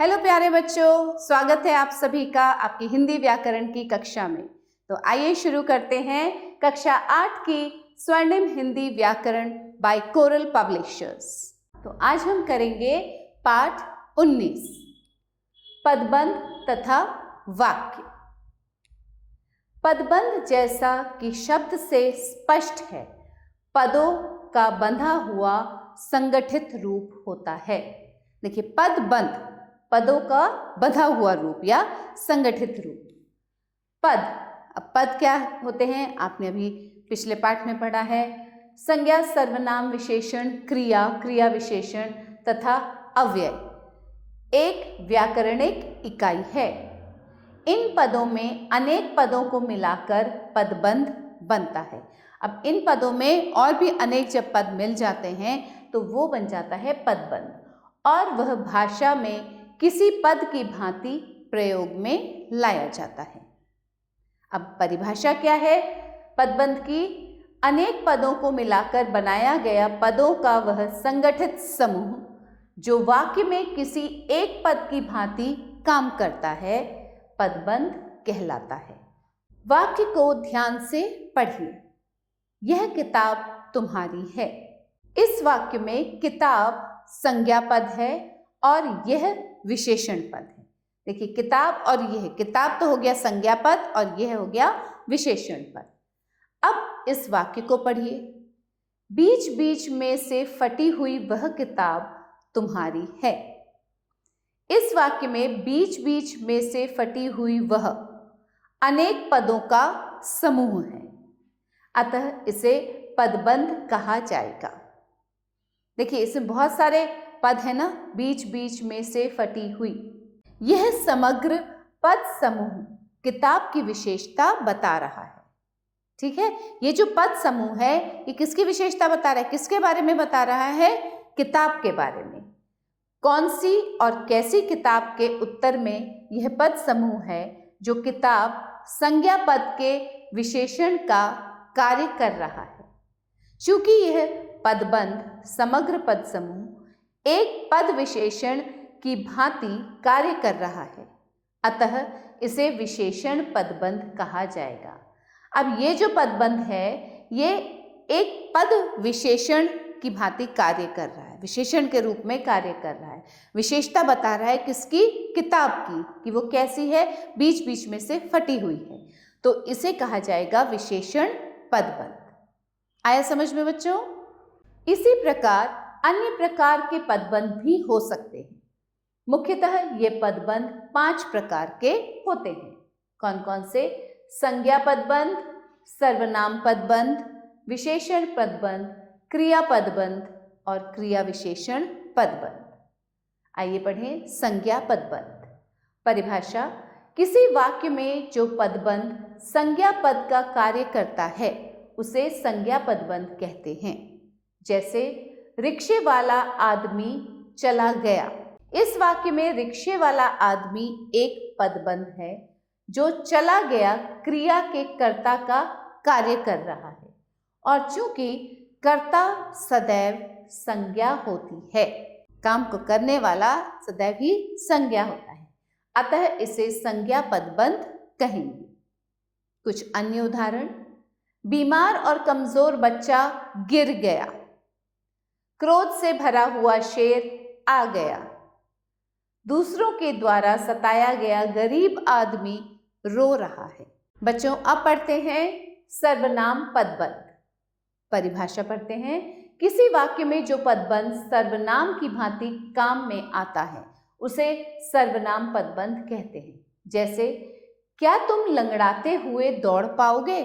Hello प्यारे बच्चों, स्वागत है आप सभी का आपकी हिंदी व्याकरण की कक्षा में। तो आइए शुरू करते हैं कक्षा 8 की स्वर्णिम हिंदी व्याकरण बाय कोरल पब्लिशर्स। तो आज हम करेंगे पाठ 19, पदबंध तथा वाक्य। पदबंध जैसा कि शब्द से स्पष्ट है, पदों का बंधा हुआ संगठित रूप होता है। देखिए, पदबंध पदों का बंधा हुआ रूप या संगठित रूप। पद, अब पद क्या होते हैं आपने अभी पिछले पाठ में पढ़ा है। संज्ञा, सर्वनाम, विशेषण, क्रिया, क्रिया विशेषण तथा अव्यय एक व्याकरणिक इकाई है। इन पदों में अनेक पदों को मिलाकर पदबंध बनता है। अब इन पदों में और भी अनेक जब पद मिल जाते हैं तो वो बन जाता है पदबंध, और वह भाषा में किसी पद की भांति प्रयोग में लाया जाता है। अब परिभाषा क्या है पदबंध की? अनेक पदों को मिलाकर बनाया गया पदों का वह संगठित समूह जो वाक्य में किसी एक पद की भांति काम करता है, पदबंध कहलाता है। वाक्य को ध्यान से पढ़िए। यह किताब तुम्हारी है। इस वाक्य में किताब संज्ञा पद है और यह विशेषण पद है। देखिए, किताब और यह, किताब तो हो गया संज्ञा पद और यह हो गया विशेषण पद। अब इस वाक्य को पढ़िए। बीच बीच में से फटी हुई वह किताब तुम्हारी है। इस वाक्य में बीच बीच में से फटी हुई वह अनेक पदों का समूह है, अतः इसे पदबंध कहा जाएगा। देखिए, इसमें बहुत सारे पद है ना, बीच बीच में से फटी हुई। यह समग्र पद समूह किताब की विशेषता बता रहा है। ठीक है, ये जो पद समूह है ये किसकी विशेषता बता रहा है, किसके बारे में बता रहा है? किताब के बारे में। कौन सी और कैसी किताब के उत्तर में यह पद समूह है जो किताब संज्ञा पद के विशेषण का कार्य कर रहा है। चूंकि यह पदबंध समग्र पद समूह एक पद विशेषण की भांति कार्य कर रहा है, अतः इसे विशेषण पदबंध कहा जाएगा। अब ये जो पदबंध है ये एक पद विशेषण की भांति कार्य कर रहा है, विशेषण के रूप में कार्य कर रहा है। विशेषता बता रहा है किसकी? किताब की, कि वो कैसी है, बीच बीच में से फटी हुई है। तो इसे कहा जाएगा विशेषण पदबंध। आया समझ में बच्चों? इसी प्रकार अन्य प्रकार के पदबंध भी हो सकते हैं। मुख्यतः ये पदबंध 5 प्रकार के होते हैं। कौन कौन से? संज्ञा पदबंध, सर्वनाम पदबंध, विशेषण पदबंध, क्रिया पदबंध और क्रिया विशेषण पदबंध। आइए पढ़ें संज्ञा पदबंध। परिभाषा: किसी वाक्य में जो पदबंध संज्ञा पद का कार्य करता है उसे संज्ञा पदबंध कहते हैं। जैसे रिक्शे वाला आदमी चला गया। इस वाक्य में रिक्शे वाला आदमी एक पदबंध है जो चला गया क्रिया के कर्ता का कार्य कर रहा है, और चूंकि कर्ता सदैव संज्ञा होती है, काम को करने वाला सदैव ही संज्ञा होता है, अतः इसे संज्ञा पदबंध कहेंगे। कुछ अन्य उदाहरण: बीमार और कमजोर बच्चा गिर गया। क्रोध से भरा हुआ शेर आ गया। दूसरों के द्वारा सताया गया गरीब आदमी रो रहा है। बच्चों, अब पढ़ते हैं सर्वनाम पदबंध। परिभाषा पढ़ते हैं। किसी वाक्य में जो पदबंध सर्वनाम की भांति काम में आता है उसे सर्वनाम पदबंध कहते हैं। जैसे, क्या तुम लंगड़ाते हुए दौड़ पाओगे?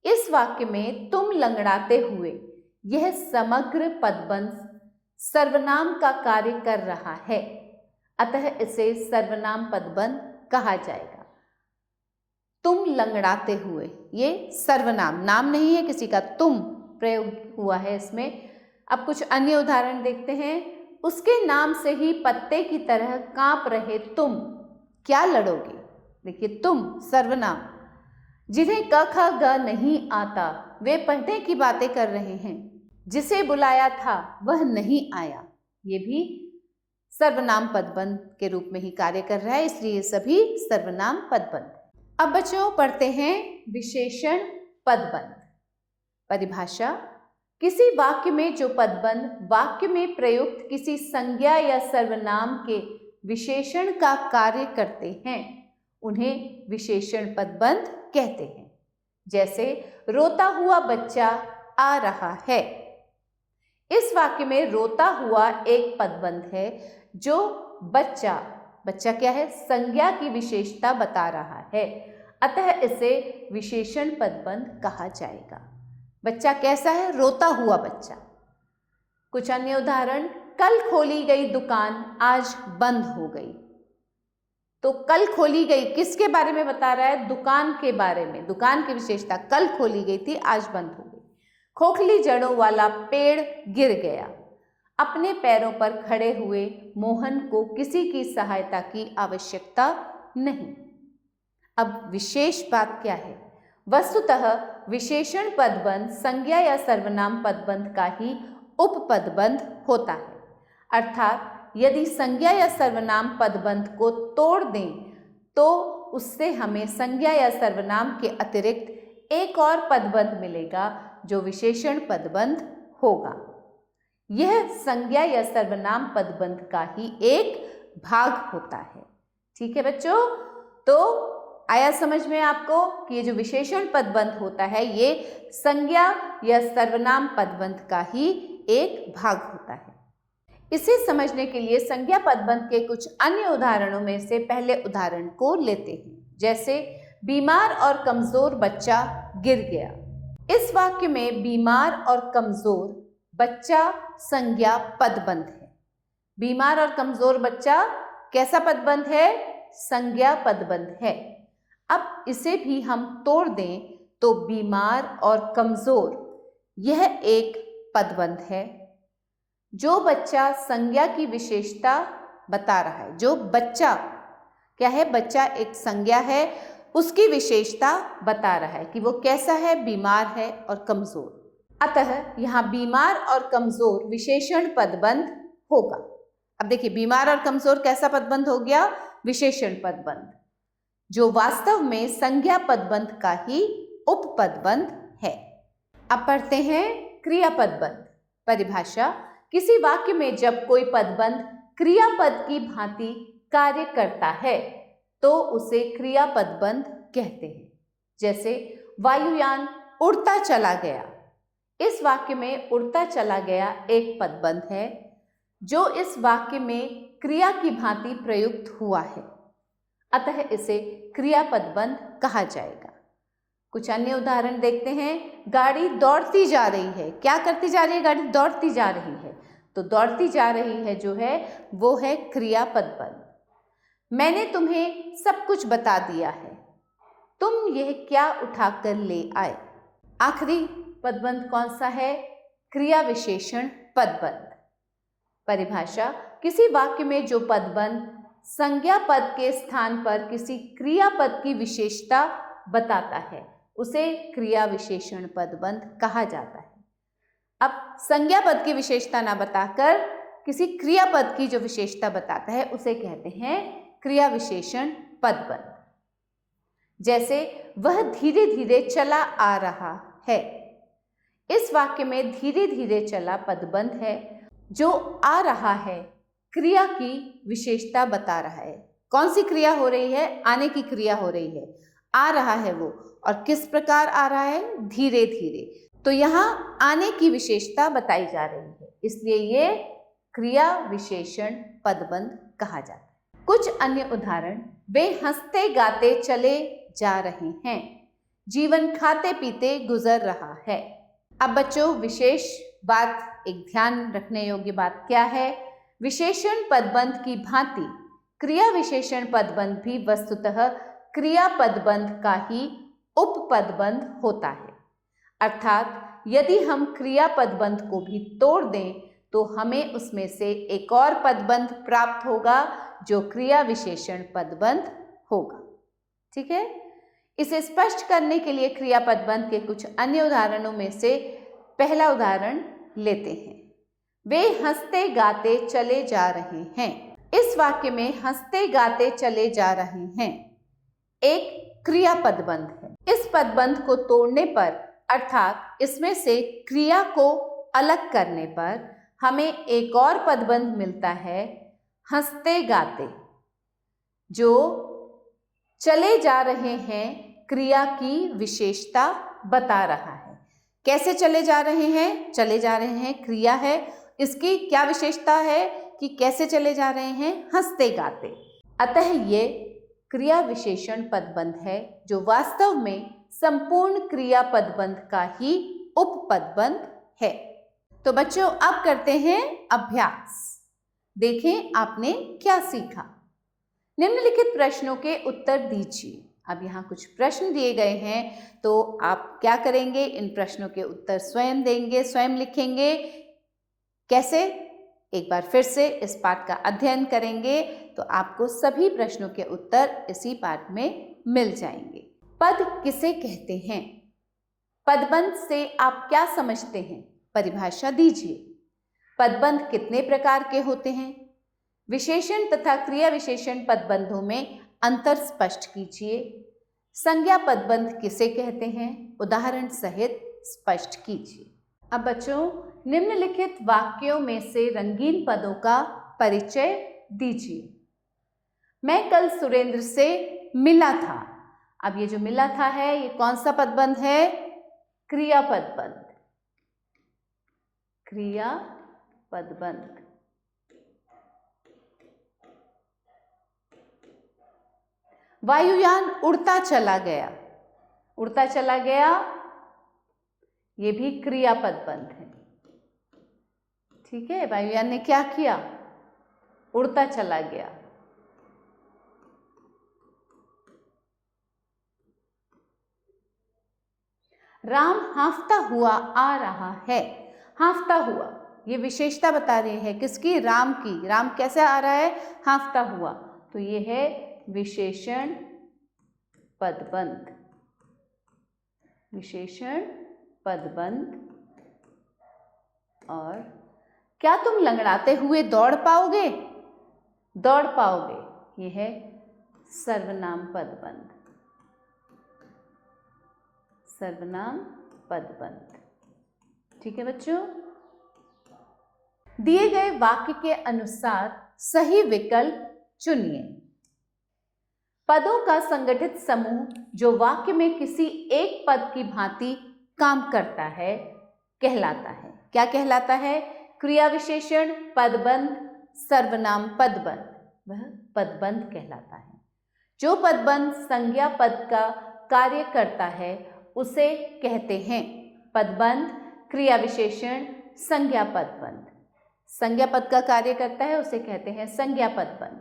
इस वाक्य में तुम लंगड़ाते हुए, यह समग्र पदबंध सर्वनाम का कार्य कर रहा है, अतः इसे सर्वनाम पदबंध कहा जाएगा। तुम लंगड़ाते हुए, ये सर्वनाम, नाम नहीं है किसी का, तुम प्रयोग हुआ है इसमें। अब कुछ अन्य उदाहरण देखते हैं। उसके नाम से ही पत्ते की तरह कांप रहे तुम क्या लड़ोगे? देखिए, तुम सर्वनाम। जिन्हें क ख ग नहीं आता वे पढ़ने की बातें कर रहे हैं। जिसे बुलाया था वह नहीं आया, ये भी सर्वनाम पदबंध के रूप में ही कार्य कर रहा है, इसलिए ये सभी सर्वनाम पदबंध। अब बच्चों पढ़ते हैं विशेषण पदबंध। परिभाषा, किसी वाक्य में जो पदबंध वाक्य में प्रयुक्त किसी संज्ञा या सर्वनाम के विशेषण का कार्य करते हैं उन्हें विशेषण पदबंध कहते हैं। जैसे रोता हुआ बच्चा आ रहा है। इस वाक्य में रोता हुआ एक पदबंध है जो बच्चा क्या है, संज्ञा की विशेषता बता रहा है, अतः इसे विशेषण पदबंध कहा जाएगा। बच्चा कैसा है? रोता हुआ बच्चा। कुछ अन्य उदाहरण, कल खोली गई दुकान आज बंद हो गई। तो कल खोली गई किसके बारे में बता रहा है? दुकान के बारे में, दुकान की विशेषता, कल खोली गई थी आज बंद हो गई। खोखली जड़ों वाला पेड़ गिर गया। अपने पैरों पर खड़े हुए मोहन को किसी की सहायता की आवश्यकता नहीं। अब विशेष बात क्या है? वस्तुतः विशेषण पदबंध संज्ञा या सर्वनाम पदबंध का ही उपपदबंध होता है। अर्थात यदि संज्ञा या सर्वनाम पदबंध को तोड़ दें तो उससे हमें संज्ञा या सर्वनाम के अतिरिक्त एक और पदबंध मिलेगा जो विशेषण पदबंध होगा। यह संज्ञा या सर्वनाम पदबंध का ही एक भाग होता है। ठीक है बच्चों, तो आया समझ में आपको कि ये जो विशेषण पदबंध होता है ये संज्ञा या सर्वनाम पदबंध का ही एक भाग होता है। इसे समझने के लिए संज्ञा पदबंध के कुछ अन्य उदाहरणों में से पहले उदाहरण को लेते हैं। जैसे बीमार और कमजोर बच्चा गिर गया। इस वाक्य में बीमार और कमजोर बच्चा संज्ञा पदबंध है। बीमार और कमजोर बच्चा कैसा पदबंध है? संज्ञा पदबंध है। अब इसे भी हम तोड़ दें तो बीमार और कमजोर यह एक पदबंध है। जो बच्चा संज्ञा की विशेषता बता रहा है, जो बच्चा क्या है, बच्चा एक संज्ञा है, उसकी विशेषता बता रहा है कि वो कैसा है, बीमार है और कमजोर। अतः यहाँ बीमार और कमजोर विशेषण पदबंध होगा। अब देखिए बीमार और कमजोर कैसा पदबंध हो गया? विशेषण पदबंध, जो वास्तव में संज्ञा पदबंध का ही उपपदबंध है। अब पढ़ते हैं क्रिया पदबंध। परिभाषा, किसी वाक्य में जब कोई पदबंध क्रियापद की भांति कार्य करता है तो उसे क्रिया पदबंध कहते हैं। जैसे वायुयान उड़ता चला गया। इस वाक्य में उड़ता चला गया एक पदबंध है जो इस वाक्य में क्रिया की भांति प्रयुक्त हुआ है, अतः इसे क्रिया पदबंध कहा जाएगा। कुछ अन्य उदाहरण देखते हैं। गाड़ी दौड़ती जा रही है। क्या करती जा रही है? गाड़ी दौड़ती जा रही है। तो दौड़ती जा रही है जो है वो है क्रिया पदबंध। मैंने तुम्हें सब कुछ बता दिया है, तुम यह क्या उठाकर ले आए। आखिरी पदबंध कौन सा है? क्रिया विशेषण पदबंध। परिभाषा, किसी वाक्य में जो पदबंध संज्ञा पद के स्थान पर किसी क्रियापद की विशेषता बताता है उसे क्रिया विशेषण पदबंध कहा जाता है। अब संज्ञा पद की विशेषता ना बताकर किसी क्रियापद की जो विशेषता बताता है उसे कहते हैं क्रिया विशेषण पदबंध। जैसे वह धीरे धीरे चला आ रहा है। इस वाक्य में धीरे धीरे चला पदबंध है। जो आ रहा है क्रिया की विशेषता बता रहा है। कौन सी क्रिया हो रही है? आने की क्रिया हो रही है। आ रहा है वो, और किस प्रकार आ रहा है? धीरे धीरे। तो यहाँ आने की विशेषता बताई जा रही है, इसलिए ये क्रिया विशेषण पदबंध कहा जाता है। कुछ अन्य उदाहरण, वे हंसते गाते चले जा रहे हैं। जीवन खाते पीते गुजर रहा है। अब बच्चों विशेष बात, एक ध्यान रखने योग्य बात क्या है? विशेषण पदबंध की भांति क्रिया विशेषण पदबंध भी वस्तुतः क्रिया पदबंध का ही उपपदबंध होता है। अर्थात यदि हम क्रिया पदबंध को भी तोड़ दें तो हमें उसमें से एक और पदबंध प्राप्त होगा जो क्रिया विशेषण पदबंध होगा। ठीक है, इसे स्पष्ट करने के लिए क्रिया पदबंध के कुछ अन्य उदाहरणों में से पहला उदाहरण लेते हैं। वे हंसते गाते चले जा रहे हैं। इस वाक्य में हंसते गाते चले जा रहे हैं एक क्रिया पदबंध है। इस पदबंध को तोड़ने पर अर्थात इसमें से क्रिया को अलग करने पर हमें एक और पदबंध मिलता है हंसते गाते, जो चले जा रहे हैं क्रिया की विशेषता बता रहा है। कैसे चले जा रहे हैं? चले जा रहे हैं क्रिया है, इसकी क्या विशेषता है कि कैसे चले जा रहे हैं? हंसते गाते। अतः ये क्रिया विशेषण पदबंध है जो वास्तव में संपूर्ण क्रिया पदबंध का ही उपपदबंध है। तो बच्चों अब करते हैं अभ्यास। देखें आपने क्या सीखा। निम्नलिखित प्रश्नों के उत्तर दीजिए। अब यहाँ कुछ प्रश्न दिए गए हैं, तो आप क्या करेंगे? इन प्रश्नों के उत्तर स्वयं देंगे, स्वयं लिखेंगे। कैसे? एक बार फिर से इस पाठ का अध्ययन करेंगे तो आपको सभी प्रश्नों के उत्तर इसी पाठ में मिल जाएंगे। पद किसे कहते हैं? पदबंध से आप क्या समझते हैं? परिभाषा दीजिए। पदबंध कितने प्रकार के होते हैं? विशेषण तथा क्रिया विशेषण पदबंधों में अंतर स्पष्ट कीजिए। संज्ञा पदबंध किसे कहते हैं? उदाहरण सहित स्पष्ट कीजिए। अब बच्चों निम्नलिखित वाक्यों में से रंगीन पदों का परिचय दीजिए। मैं कल सुरेंद्र से मिला था। अब ये जो मिला था है, ये कौन सा पदबंध है? क्रिया पदबंध। क्रिया पदबंध। वायुयान उड़ता चला गया। उड़ता चला गया, ये भी क्रिया पदबंध है। ठीक है, वायुयान ने क्या किया? उड़ता चला गया। राम हांफता हुआ आ रहा है। हांफता हुआ, ये विशेषता बता रहे हैं किसकी? राम की। राम कैसे आ रहा है? हांफता हुआ। तो ये है विशेषण पदबंध। विशेषण पदबंध। और क्या तुम लंगड़ाते हुए दौड़ पाओगे? दौड़ पाओगे, ये है सर्वनाम पदबंध। सर्वनाम पदबंध। ठीक है बच्चों, दिए गए वाक्य के अनुसार सही विकल्प चुनिए। पदों का संगठित समूह जो वाक्य में किसी एक पद की भांति काम करता है कहलाता है। क्या कहलाता है? क्रिया विशेषण पदबंध, सर्वनाम पदबंध, वह पदबंध कहलाता है। जो पदबंध संज्ञा पद का कार्य करता है उसे कहते हैं पदबंध, क्रिया विशेषण, संज्ञा पदबंध। संज्ञा पद का कार्य करता है उसे कहते हैं संज्ञा पदबंध।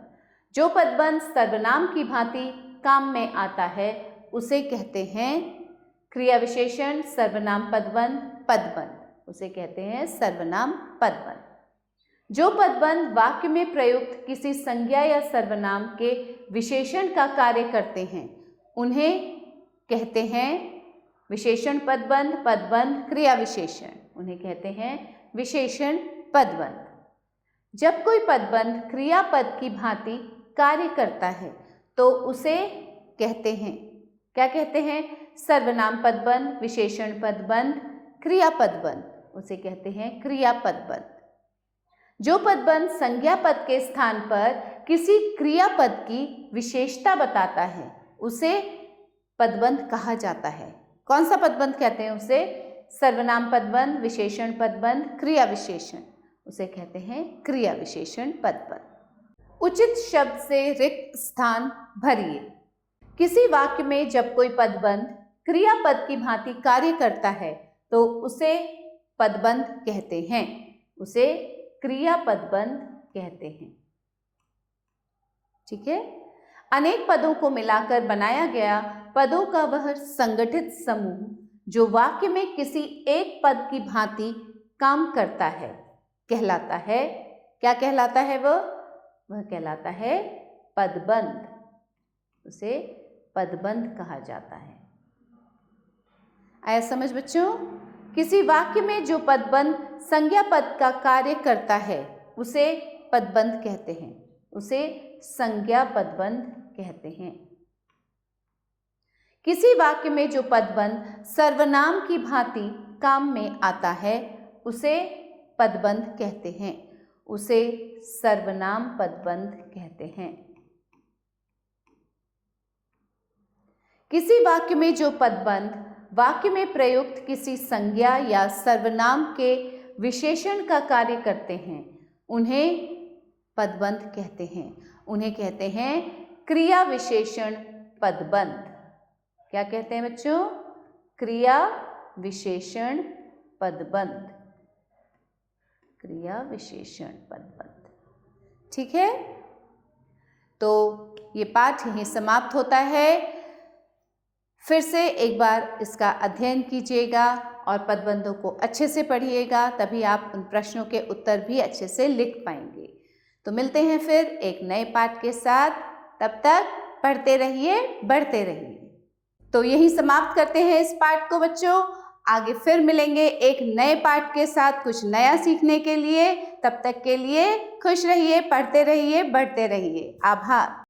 जो पदबंध सर्वनाम की भांति काम में आता है उसे कहते हैं क्रिया विशेषण, सर्वनाम पदबंध, पदबंध, उसे कहते हैं सर्वनाम पदबंध। जो पदबंध वाक्य में प्रयुक्त किसी संज्ञा या सर्वनाम के विशेषण का कार्य करते हैं उन्हें कहते हैं विशेषण पदबंध, पदबंध, क्रिया विशेषण, उन्हें कहते हैं विशेषण पदबंध। जब कोई पदबंध क्रियापद की भांति कार्य करता है तो उसे कहते हैं, क्या कहते हैं? सर्वनाम पदबंध, विशेषण पदबंध, क्रिया पदबंध, उसे कहते हैं क्रिया पदबंध। जो पदबंध संज्ञा पद के स्थान पर किसी क्रियापद की विशेषता बताता है उसे पदबंध कहा जाता है। कौन सा पदबंध कहते हैं उसे? सर्वनाम पदबंध, विशेषण पदबंध, क्रिया विशेषण, उसे कहते हैं क्रिया विशेषण पदबंध। उचित शब्द से रिक्त स्थान भरिए। किसी वाक्य में जब कोई पदबंध क्रियापद की भांति कार्य करता है तो उसे पदबंध कहते हैं, उसे क्रिया पदबंध कहते हैं। ठीक है। अनेक पदों को मिलाकर बनाया गया पदों का वह संगठित समूह जो वाक्य में किसी एक पद की भांति काम करता है कहलाता है, क्या कहलाता है? वह कहलाता है पदबंध, उसे पदबंध कहा जाता है। आया समझ बच्चों? किसी वाक्य में जो पदबंध संज्ञा पद का कार्य करता है उसे पदबंध कहते हैं, उसे संज्ञा पदबंध कहते हैं। किसी वाक्य में जो पदबंध सर्वनाम की भांति काम में आता है उसे पदबंध कहते हैं, उसे सर्वनाम पदबंध कहते हैं। किसी वाक्य में जो पदबंध वाक्य में प्रयुक्त किसी संज्ञा या सर्वनाम के विशेषण का कार्य करते हैं उन्हें पदबंध कहते हैं, उन्हें कहते हैं क्रिया विशेषण पदबंध। क्या कहते हैं बच्चों? क्रिया विशेषण पदबंध, क्रिया विशेषण पदबंध। ठीक है, तो ये पाठ यहीं समाप्त होता है। फिर से एक बार इसका अध्ययन कीजिएगा और पदबंधों को अच्छे से पढ़िएगा, तभी आप उन प्रश्नों के उत्तर भी अच्छे से लिख पाएंगे। तो मिलते हैं फिर एक नए पाठ के साथ, तब तक पढ़ते रहिए, बढ़ते रहिए। तो यही समाप्त करते हैं इस पाठ को बच्चों। आगे फिर मिलेंगे एक नए पाठ के साथ कुछ नया सीखने के लिए। तब तक के लिए खुश रहिए, पढ़ते रहिए, बढ़ते रहिए। आभार।